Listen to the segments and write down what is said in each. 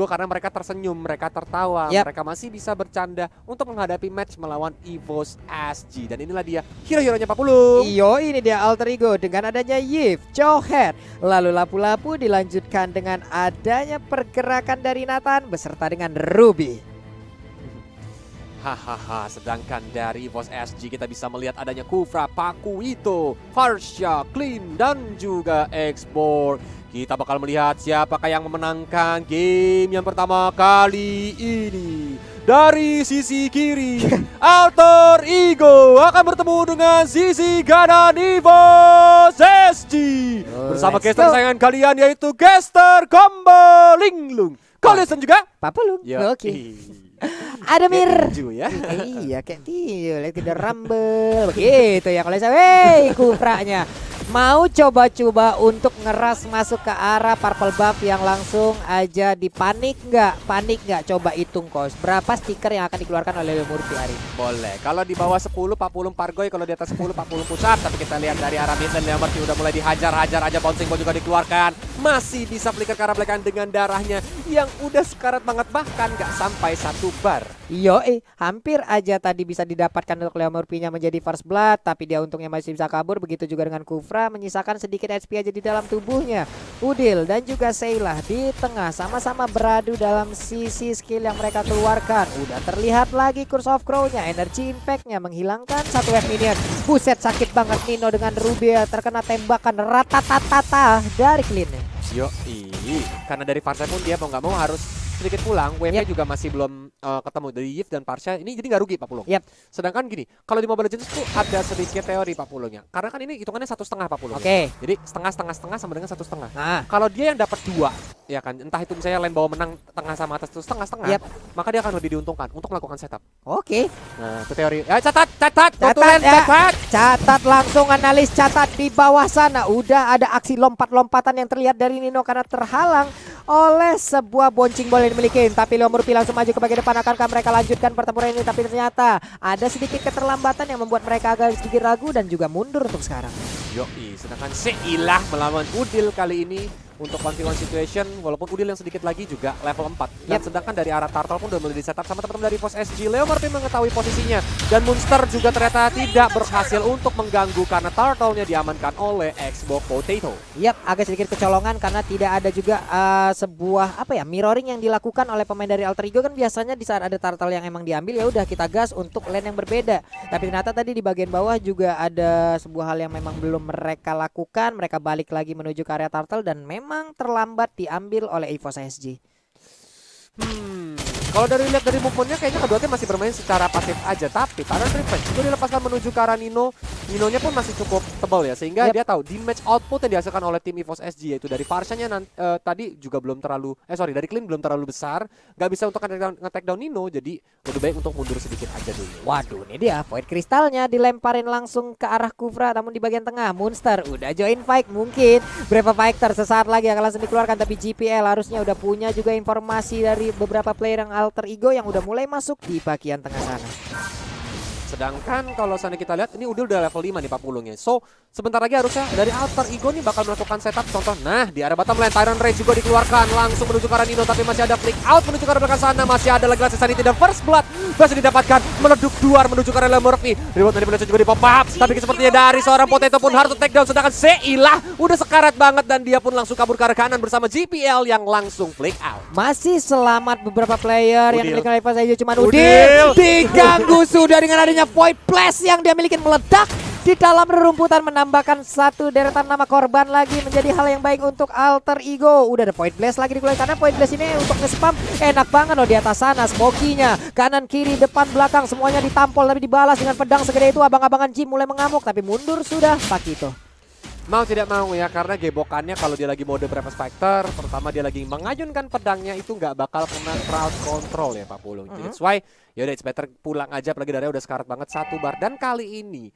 karena mereka tersenyum, mereka tertawa, mereka masih bisa bercanda untuk menghadapi match melawan EVOS SG. Dan inilah dia hero-heronya Pak Pulung. Ini dia alter ego dengan adanya Yves, Cho'Head. Lalu lapu-lapu dilanjutkan dengan adanya pergerakan dari Nathan beserta dengan Ruby. Hahaha, sedangkan dari EVOS SG kita bisa melihat adanya Kufra, Pakuito, Farsha, Clean, dan juga X-Borg. Kita bakal melihat siapakah yang memenangkan game yang pertama kali ini. Dari sisi kiri, Alter Ego akan bertemu dengan sisi kanan EVOS SG. Bersama caster kesayangan kalian yaitu caster Combo Linglung. Kalian juga Pak Pulung. Oke. Ada Mir. Ya. Iya kayak tiul, tidak rumble. Begitu ya kalau saya. Kufranya mau coba-coba untuk ngeras masuk ke arah purple buff yang langsung aja dipanik nggak? Panik nggak? Coba hitung kos. Berapa stiker yang akan dikeluarkan oleh Lemurti hari ini? Boleh. Kalau di bawah 10 Pak Pulung Pargoy, kalau di atas 10 Pak Pulung Pusat. Tapi kita lihat dari arah mid dan Lemurti udah mulai dihajar-hajar aja, bouncing ball juga dikeluarkan. Masih bisa flicker ke arah belakang dengan darahnya yang udah sekarat banget, bahkan nggak sampai 1 bar. Hampir aja tadi bisa didapatkan untuk Lemurti-nya menjadi first blood, tapi dia untungnya masih bisa kabur. Begitu juga dengan Kufra, menyisakan sedikit HP aja di dalam tubuhnya. Udil dan juga Seilah di tengah sama-sama beradu dalam sisi skill yang mereka keluarkan. Udah terlihat lagi Curse of Crow-nya, energy impact-nya menghilangkan 1 wave minion. Buset, sakit banget Nino dengan Ruby terkena tembakan ratatatata dari Clean-nya. Karena dari Farsha pun dia mau nggak mau harus sedikit pulang. Wave-nya juga masih belum ketemu dari Yves dan Farsha. Ini jadi nggak rugi Pak Pulung. Sedangkan gini, kalau di Mobile Legends tuh ada sedikit teori Pak Pulungnya. Karena kan ini hitungannya 1,5 Pak Pulung. Jadi setengah sama dengan 1,5. Kalau dia yang dapat 2, ya kan, entah itu misalnya lane bawah menang tengah sama atas itu setengah, maka dia akan lebih diuntungkan untuk melakukan setup. Nah, itu teori. Catat langsung, analis catat di bawah sana. Udah ada aksi lompat-lompatan yang terlihat dari Nino karena terhalang oleh sebuah bouncing ball yang dimiliki. Tapi Lemurti langsung maju ke bagian depan. Akankah mereka lanjutkan pertempuran ini? Tapi ternyata ada sedikit keterlambatan yang membuat mereka agak sedikit ragu dan juga mundur untuk sekarang. Sedangkan Seilah melawan Udil kali ini untuk 1v1 situation, walaupun Udil yang sedikit lagi juga level 4. Dan sedangkan dari arah Turtle pun udah mulai di setup sama teman-teman dari EVOS SG. Lemurti mengetahui posisinya, dan Monster juga ternyata tidak berhasil untuk mengganggu karena Turtle-nya diamankan oleh Xbox Potato. Agak sedikit kecolongan karena tidak ada juga sebuah mirroring yang dilakukan oleh pemain dari Alter Ego. Kan biasanya di saat ada Turtle yang emang diambil, ya udah kita gas untuk lane yang berbeda. Tapi ternyata tadi di bagian bawah juga ada sebuah hal yang memang belum mereka lakukan. Mereka balik lagi menuju ke area Turtle dan memang terlambat diambil oleh EVOS SG. Kalau lihat dari movementnya kayaknya kedua tim masih bermain secara pasif aja. Tapi Tyrant Revenge itu dilepaskan menuju ke arah Nino. Ninonya pun masih cukup tebal ya, sehingga dia tahu di match output yang dihasilkan oleh tim EVOS SG yaitu dari Farshanya tadi juga belum terlalu dari Clean belum terlalu besar, nggak bisa untuk nge-take down Nino, jadi lebih baik untuk mundur sedikit aja dulu. Waduh, ini dia Void Kristalnya dilemparin langsung ke arah Kufra, namun di bagian tengah Monster udah join fight. Mungkin beberapa fighter sesaat lagi akan langsung dikeluarkan, tapi GPL harusnya udah punya juga informasi dari beberapa player yang Alter Ego yang udah mulai masuk di bagian tengah sana. Sedangkan kalau sana kita lihat ini udah level 5 nih Pak Pulungnya. So sebentar lagi harusnya dari Alter Ego nih bakal melakukan setup. Contoh, nah di arah bottom lane Tyrant Rage juga dikeluarkan langsung menuju ke arah Nino, tapi masih ada flick out menuju ke arah belakang sana. Masih ada lagi Sanity dan First Blood masih didapatkan, meleduk duar menuju ke arah Lemurti. Reward dari Blitz juga di pop up, tapi sepertinya dari seorang Potato pun harus take down. Sedangkan Seilah udah sekarat banget dan dia pun langsung kabur ke arah kanan bersama GPL yang langsung flick out. Masih selamat beberapa player yang dimiliki oleh EVOS SG, cuman Udil diganggu sudah dengan adanya Void Blast yang dia miliki meledak di dalam rerumputan, menambahkan satu deretan nama korban lagi, menjadi hal yang baik untuk Alter Ego. Udah ada Void Blast lagi dikeluarkan karena Void Blast ini untuk nge-spam enak banget loh. Di atas sana Smoky-nya kanan kiri depan belakang semuanya ditampol, tapi dibalas dengan pedang segede itu. Abang-abangan Jim mulai mengamuk, tapi mundur sudah Pakito. Mau tidak mau ya, karena gebokannya kalau dia lagi mode Breakfast Fighter, terutama dia lagi mengayunkan pedangnya, itu nggak bakal kena crowd control ya Pak Pulung. That's why yaudah it's better pulang aja, apalagi darahnya udah sekarat banget 1 bar. Dan kali ini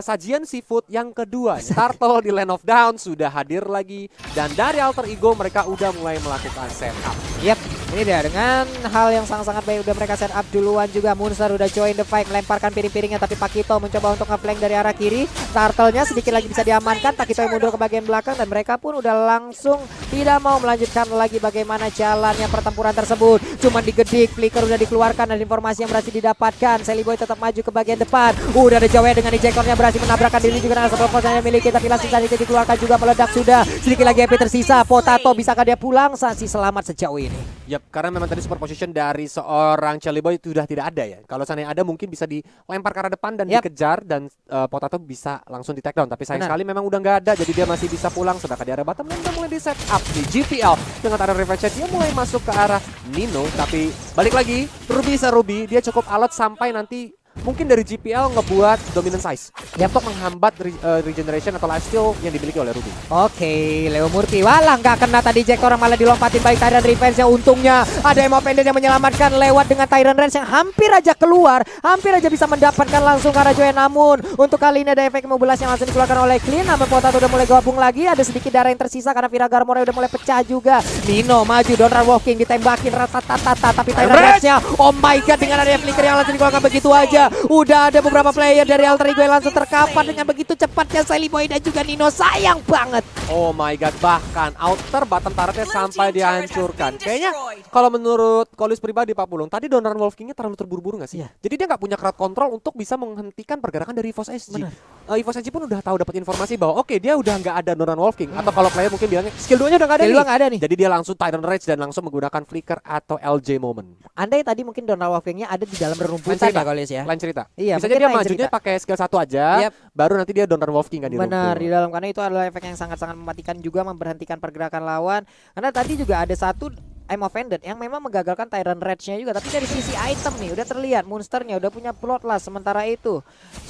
sajian seafood yang kedua, Turtle di Land of Dawn sudah hadir lagi, dan dari Alter Ego mereka udah mulai melakukan setup. Yap, ini dia dengan hal yang sangat-sangat baik udah mereka set up duluan juga. Munster udah join the fight, melemparkan piring-piringnya tapi Pakito mencoba untuk nge-flank dari arah kiri. Turtle-nya sedikit lagi bisa diamankan, Pakito yang mundur ke bagian belakang dan mereka pun udah langsung tidak mau melanjutkan lagi bagaimana jalannya pertempuran tersebut. Cuman digedik, flicker udah dikeluarkan dan informasi yang berhasil didapatkan. Sally Boy tetap maju ke bagian depan. Udah ada Jawa dengan ejectornya berhasil menabrakkan diri juga dengan support force yang miliki, tapi langsung saja dikeluarkan juga meledak sudah. Sedikit lagi HP tersisa. Potato bisakah dia pulang? Sansi selamat sejauh ini. Yap, karena memang tadi super position dari seorang Charlie Boy itu sudah tidak ada ya. Kalau seandainya ada mungkin bisa dilempar ke arah depan dan dikejar dan Potato bisa langsung di take down. Tapi sayang sekali memang udah nggak ada, jadi dia masih bisa pulang. Sedangkan di arah bottom lane udah mulai di set up di GPL dengan arah revenge dia mulai masuk ke arah Nino. Tapi balik lagi, Ruby dia cukup alot sampai nanti mungkin dari GPL ngebuat dominant size untuk menghambat regeneration atau life steal yang dimiliki oleh Ruby. Oke, Leo Murphy walah nggak kena tadi Jackor, malah dilompatin baik Tyrant Revenge ya. Untungnya ada Emo Pendant yang menyelamatkan lewat dengan Tyrant Range yang hampir aja keluar, hampir aja bisa mendapatkan langsung arah Joy. Namun untuk kali ini ada efek mobilas yang langsung dikeluarkan oleh Clean. Namun Potato udah mulai gabung lagi, ada sedikit darah yang tersisa karena Viraga Armor udah mulai pecah juga. Nino maju, Donran Walking ditembakin rata-tata, tapi Tyrant Range-nya oh my god dengan ada flicker yang langsung dikeluarkan begitu aja. Udah ada beberapa player dari Alter Ego yang langsung terkapar dengan begitu cepatnya Sally Boy dan juga Nino. Sayang banget. Oh my god, bahkan outer bottom turretnya sampai dihancurkan. Kayaknya kalau menurut Kolius pribadi Pak Pulung, tadi Donran Wolf King-nya terlalu terburu-buru gak sih? Jadi dia gak punya crowd control untuk bisa menghentikan pergerakan dari EVOS SG. EVOS SG pun udah tahu dapat informasi bahwa oke, dia udah nggak ada Donran Wolf King. Atau kalau player mungkin bilangnya skill 2-nya udah nggak ada nih. Jadi dia langsung Tyrant Rage dan langsung menggunakan flicker atau LJ moment. Andai tadi mungkin Donran Wolf King-nya ada di dalam rumputan ya Kolius ya. Lain cerita. Iya, bisa jadi dia majunya pakai skill 1 aja, baru nanti dia Donran Wolf King kan di rumput. Benar, di dalam karena itu adalah efek yang sangat-sangat mematikan juga, memberhentikan pergerakan lawan. Karena tadi juga ada satu I'm offended yang memang menggagalkan Tyrant Rage-nya juga. Tapi dari sisi item nih udah terlihat Monsternya udah punya Bloodlust. Sementara itu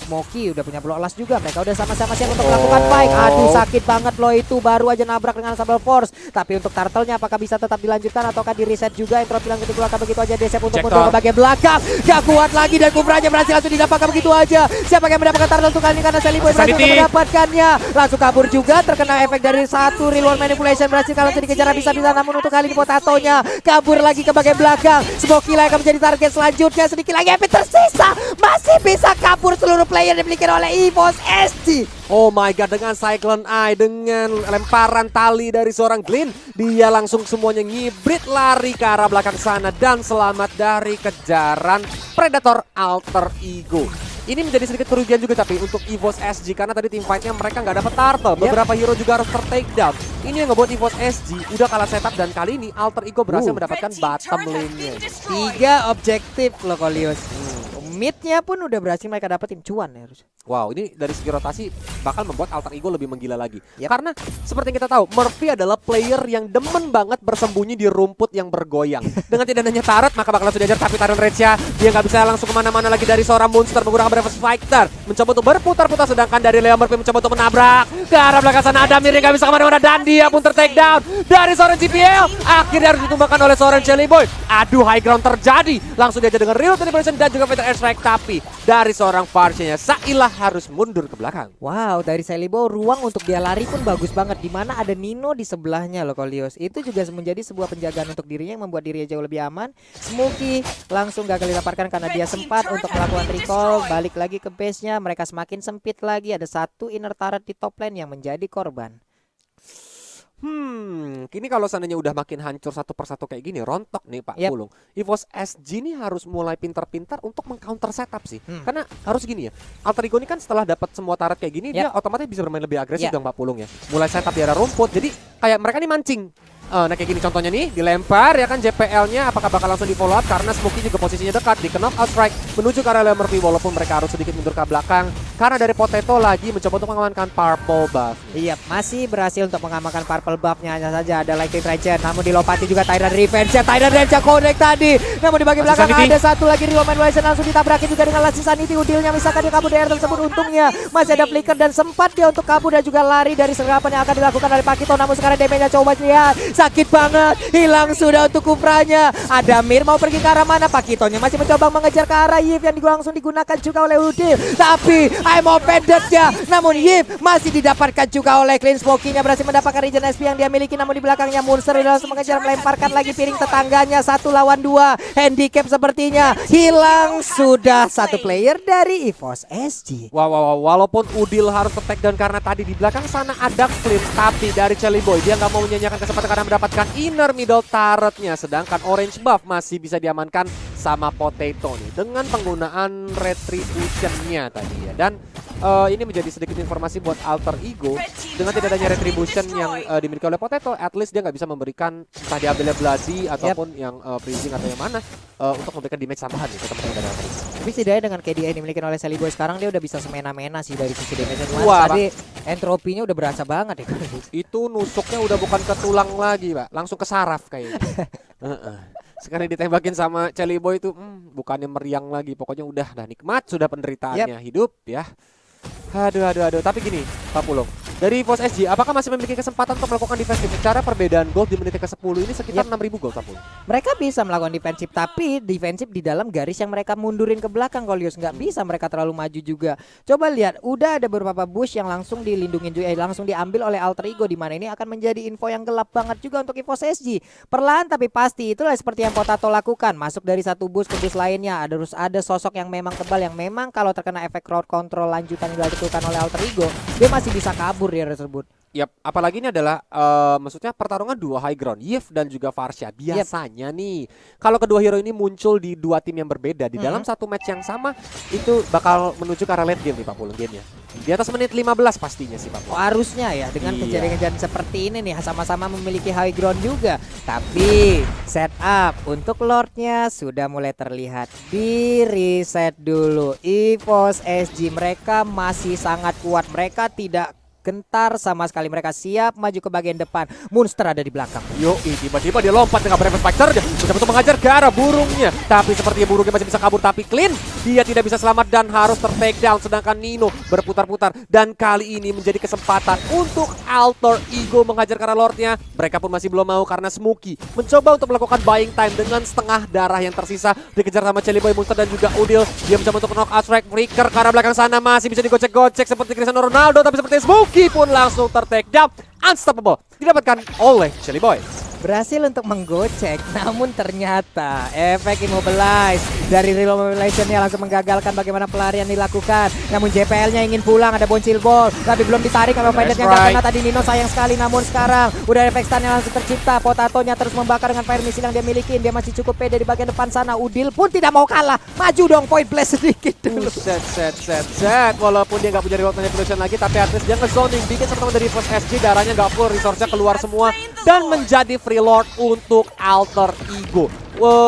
Smokey udah punya Bloodlust juga. Mereka udah sama-sama siap untuk melakukan fight. Aduh sakit banget loh itu, baru aja nabrak dengan Sable Force. Tapi untuk Turtle-nya apakah bisa tetap dilanjutkan ataukah di reset juga? Entropy langsung dikeluarkan begitu aja. Desep untuk mundur ke bagian belakang. Gak kuat lagi dan Kufranya berhasil langsung didapatkan begitu aja. Siapa yang mendapatkan Turtle untuk kali ini karena Sally Boy berhasil mendapatkannya. Langsung kabur juga, terkena efek dari satu real world manipulation. Berhasil kalau dikejar bisa-bisa, namun untuk kali ini Potato-nya kabur lagi ke bagian belakang. Smokey lah akan menjadi target selanjutnya. Sedikit lagi HP tersisa, masih bisa kabur seluruh player yang dimiliki oleh EVOS SG. Oh my god, dengan Cyclone Eye, dengan lemparan tali dari seorang Glenn, dia langsung semuanya ngibrit lari ke arah belakang sana dan selamat dari kejaran Predator Alter Ego. Ini menjadi sedikit kerugian juga tapi untuk EVOS SG karena tadi team fight-nya mereka nggak dapat turtle. Beberapa hero juga harus ter-take down. Ini yang ngebuat EVOS SG udah kalah setup dan kali ini Alter Ego berhasil mendapatkan bottom lane-nya. 3 objektif loh Kolius. Mid-nya pun udah berhasil mereka dapetin, cuan ya harus. Wow, ini dari segi rotasi bakal membuat Alter Ego lebih menggila lagi. Karena seperti yang kita tahu, Murphy adalah player yang demen banget bersembunyi di rumput yang bergoyang. Dengan tidak adanya turret, maka bakal langsung diajar, tapi Tyrant Rage-nya dia nggak bisa langsung kemana-mana lagi dari seorang monster menggunakan Breakfast Fighter. Mencoba untuk berputar-putar, sedangkan dari Leo Murphy mencoba untuk menabrak. Ke arah belakang sana ada Mir yang nggak bisa kemana-mana dan dia pun ter-take down dari seorang GPL. Akhirnya harus ditumbangkan oleh seorang Jelly Boy. Aduh, high ground terjadi. Langsung diajar dengan Real Manipulation dan juga Fatal Airstrike, tapi dari seorang Farsha-nya Sailah harus mundur ke belakang. Wow, dari Sally Boy ruang untuk dia lari pun bagus banget. Dimana ada Nino di sebelahnya loh Kolius. Itu juga menjadi sebuah penjagaan untuk dirinya yang membuat dirinya jauh lebih aman. Smokey langsung gagal didapatkan karena dia sempat untuk melakukan recall. Balik lagi ke base-nya, mereka semakin sempit lagi. Ada satu inner turret di top lane yang menjadi korban. Kini kalau seandainya udah makin hancur satu persatu kayak gini, rontok nih Pak Pulung. EVOS SG ini harus mulai pintar-pintar untuk meng-counter setup sih. Karena harus gini ya, Alter Ego ini kan setelah dapat semua turret kayak gini, dia otomatis bisa bermain lebih agresif dong Pak Pulung ya. Mulai setup di arah rumput, jadi kayak mereka nih mancing. Nah kayak gini contohnya nih, dilempar ya kan JPL-nya, apakah bakal langsung di follow up karena Smokey juga posisinya dekat di knock out strike menuju ke arah Leo Murphy, walaupun mereka harus sedikit mundur ke belakang karena dari Potato lagi mencoba untuk mengamankan purple buff. Iya, masih berhasil untuk mengamankan purple buff-nya, hanya saja ada Lightning Regen, namun dilompati juga Tyrant Revenge. Tyrant Revenge connect tadi, namun di bagian belakang ada satu lagi Real Manipulation langsung ditabrakin juga dengan Last Insanity. Udilnya misalkan dia kabur dari air tersebut, untungnya masih ada flicker dan sempat dia untuk kabur dan juga lari dari serapan yang akan dilakukan oleh Pakito. Namun sekarang damage-nya coba lihat, sakit banget, hilang sudah untuk Kufranya. Ada Mir mau pergi ke arah mana, Pakitonya masih mencoba mengejar ke arah Yves yang langsung digunakan juga oleh Udil, tapi I'm offended ya. Namun Yip masih didapatkan juga oleh Clean. Smoky-nya berhasil mendapatkan regen SP yang dia miliki, namun di belakangnya Monster langsung mengejar, melemparkan lagi piring tetangganya. 1 lawan 2. Handicap sepertinya hilang sudah satu player dari EVOS SG. Walaupun Udil harus take down karena tadi di belakang sana ada Clean, tapi dari Chelly Boy dia nggak mau menyanyiakan kesempatan karena mendapatkan inner middle turretnya, sedangkan orange buff masih bisa diamankan sama Potato nih dengan penggunaan retribution-nya tadi ya. Dan ini menjadi sedikit informasi buat Alter Ego, dengan tidak adanya retribution yang dimiliki oleh Potato, at least dia nggak bisa memberikan entah diambilnya Bloody ataupun yang freezing atau yang mana untuk memberikan damage tambahan nih ke teman-teman dari Alter Ego. Tapi setidaknya dengan KDA yang dimiliki oleh Chelly Boy sekarang dia udah bisa semena-mena sih dari sisi damage. Wah, Tadi entropinya udah berasa banget ya. Itu nusuknya udah bukan ke tulang lagi, Pak, langsung ke saraf kayaknya. Sekarang ditembakin sama Chelly Boy itu bukannya meriang lagi, pokoknya udah nikmat sudah penderitaannya hidup ya. Aduh. Tapi gini, Pak Pulung, dari EVOS SG, apakah masih memiliki kesempatan untuk melakukan defensif? Secara perbedaan gold di menit ke-10 ini sekitar 6.000 gold, Pak Pulung. Mereka bisa melakukan defensif, tapi defensif di dalam garis yang mereka mundurin ke belakang. Golius nggak bisa mereka terlalu maju juga. Coba lihat, udah ada beberapa bush yang langsung dilindungin juga, langsung diambil oleh Alter Ego, di mana ini akan menjadi info yang gelap banget juga untuk EVOS SG. Perlahan tapi pasti, itulah seperti yang Potato lakukan. Masuk dari satu bush ke bush lainnya, harus ada sosok yang memang tebal, yang memang kalau terkena efek crowd control lanjutan yang dilakukan oleh Alter Ego, dia masih bisa kabur dia tersebut. Yap, apalagi ini adalah maksudnya pertarungan dua high ground, Yif dan juga Farsha. Biasanya nih, kalau kedua hero ini muncul di dua tim yang berbeda di dalam satu match yang sama, itu bakal menuju ke arah late game nih Pak Pulung gamenya. Di atas menit 15 pastinya sih Pak Pulung. Harusnya ya, dengan kejadian-kejadian seperti ini nih, sama-sama memiliki high ground juga. Tapi setup untuk Lordnya sudah mulai terlihat. Di reset dulu. EVOS SG mereka masih sangat kuat, mereka tidak gentar sama sekali, mereka siap maju ke bagian depan. Monster ada di belakang. Tiba-tiba dia lompat dengan Brave Fighter, betul-betul mengajar ke arah burungnya. Tapi sepertinya burungnya masih bisa kabur, tapi Clean dia tidak bisa selamat dan harus ter-take down. Sedangkan Nino berputar-putar, dan kali ini menjadi kesempatan untuk Alter Ego mengajar ke arah Lordnya. Mereka pun masih belum mau karena Smoky mencoba untuk melakukan buying time dengan setengah darah yang tersisa. Dikejar sama Chelly Boy, Monster dan juga Udil. Dia mencoba untuk knock out strike Freaker ke arah belakang sana, masih bisa digocek-gocek seperti Cristiano Ronaldo, tapi seperti Smoky pun langsung ter-take down. Unstoppable didapatkan oleh Chelly Boy. Berhasil untuk menggocek, namun ternyata efek immobilize dari real mobilization-nya langsung menggagalkan bagaimana pelarian dilakukan. Namun JPL-nya ingin pulang, ada boncil ball, tapi belum ditarik sama Fidetnya nggak kena tadi. Nino sayang sekali, namun sekarang udah efek stun yang langsung tercipta. Potatonya terus membakar dengan fire missile yang dia miliki. Dia masih cukup pede di bagian depan sana. Udil pun tidak mau kalah, maju dong, point blast sedikit dulu. Set. Walaupun dia nggak punya reward manipulation lagi, tapi at least dia nge-zoning, bikin teman-teman dari EVOS SG darahnya nggak full, resource-nya keluar semua, dan menjadi free Lord untuk Alter Ego.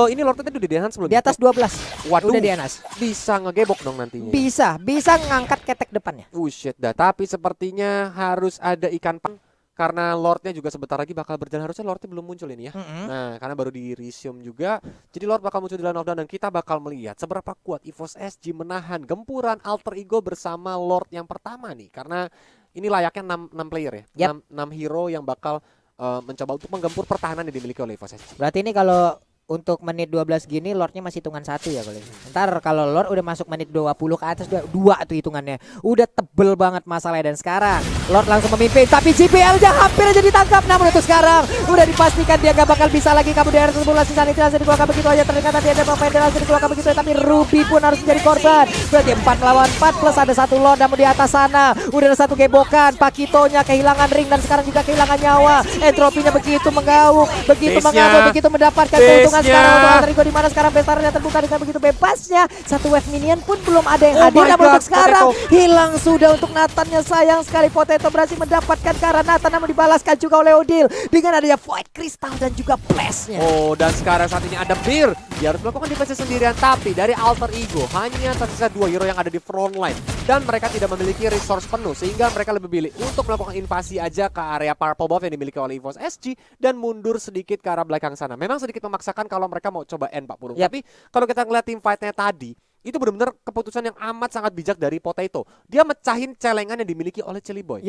Ini Lordnya tadi udah di enhance sebelum di atas 12. Waduh, udah di enhance. Bisa ngegebok dong nantinya. Bisa ngangkat ketek depannya. Shit dah, tapi sepertinya harus ada ikan pang karena Lordnya juga sebentar lagi bakal berjalan. Harusnya Lordnya belum muncul ini ya. Nah, karena baru di resume juga, jadi Lord bakal muncul di Land of Dawn dan kita bakal melihat seberapa kuat EVOS SG menahan gempuran Alter Ego bersama Lord yang pertama nih. Karena ini layaknya 6 player ya, 6 hero yang bakal mencoba untuk menggempur pertahanan yang dimiliki oleh EVOS SG. Berarti ini kalau untuk menit 12 gini Lordnya masih hitungan 1 ya kalau. Ntar kalau Lord udah masuk menit 20 ke atas udah 2 tuh hitungannya. Udah tebel banget masalahnya, dan sekarang Lord langsung memimpin, tapi JPL-nya hampir aja ditangkap. Namun itu sekarang udah dipastikan dia gak bakal bisa lagi kabur dari tersebut. Sanity langsung dikeluarkan begitu aja, ternyata dia ada pemain langsung dikeluarkan begitu aja, tapi Ruby pun harus menjadi korban. Berarti 4 lawan 4 plus ada 1 Lord. Namun di atas sana udah ada 1 gebokan. Pakitonya kehilangan ring dan sekarang juga kehilangan nyawa. Entropinya begitu mengaung, begitu mendapatkan keuntungan. Sekarang untuk Alter Ego, di mana sekarang besarnya terbuka dengan begitu bebasnya. 1 wave minion pun belum ada yang hadir. Namun untuk sekarang hilang sudah untuk Nathan-nya. Sayang sekali Potato berhasil mendapatkan ke arah Nathan, namun dibalaskan juga oleh Udil dengan adanya Void Crystal dan juga Blast-nya. Dan sekarang saat ini ada Beer. Dia harus melakukan defense sendirian, tapi dari Alter Ego hanya tersisa 2 hero yang ada di front line dan mereka tidak memiliki resource penuh, sehingga mereka lebih pilih untuk melakukan invasi aja ke area purple buff yang dimiliki oleh EVOS SG dan mundur sedikit ke arah belakang sana. Memang sedikit memaksakan kalau mereka mau coba end Pak Purung. Tapi kalau kita ngeliat team fight-nya tadi, itu benar-benar keputusan yang amat sangat bijak dari Potato. Dia mecahin celengan yang dimiliki oleh Chelly Boy.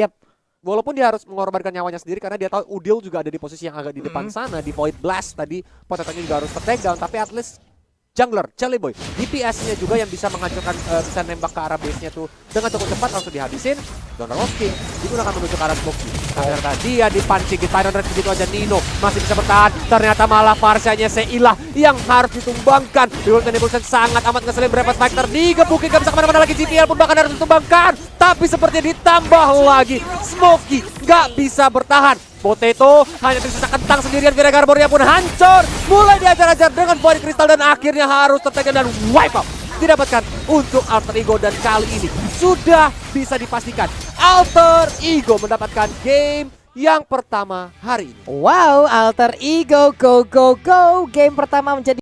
Walaupun dia harus mengorbankan nyawanya sendiri karena dia tahu Udil juga ada di posisi yang agak di depan sana, di Void Blast tadi. Potato-nya juga harus take down, tapi at least jungler, Charlie Boy. DPS-nya juga yang bisa menghancurkan, bisa nembak ke arah base-nya tuh dengan cukup cepat langsung dihabisin. Donor King digunakan menuju ke arah Smokey. Ternyata dia dipancing di Tyrant Red begitu aja. Nino masih bisa bertahan. Ternyata malah Farsianya Seilah yang harus ditumbangkan. Wilton Evolution sangat amat ngeselin, berapa Spectre digebukin, gak bisa kemana-mana lagi. GPL pun bahkan harus ditumbangkan. Tapi sepertinya ditambah lagi. Smokey gak bisa bertahan. Potato hanya tersisa kentang sendirian. Vira Garboria pun hancur. Mulai diajar-ajar dengan Void Crystal dan akhirnya harus tertekan dan wipe out. Didapatkan untuk Alter Ego dan kali ini sudah bisa dipastikan Alter Ego mendapatkan game yang pertama hari ini. Wow, Alter Ego go go go. Game pertama menjadi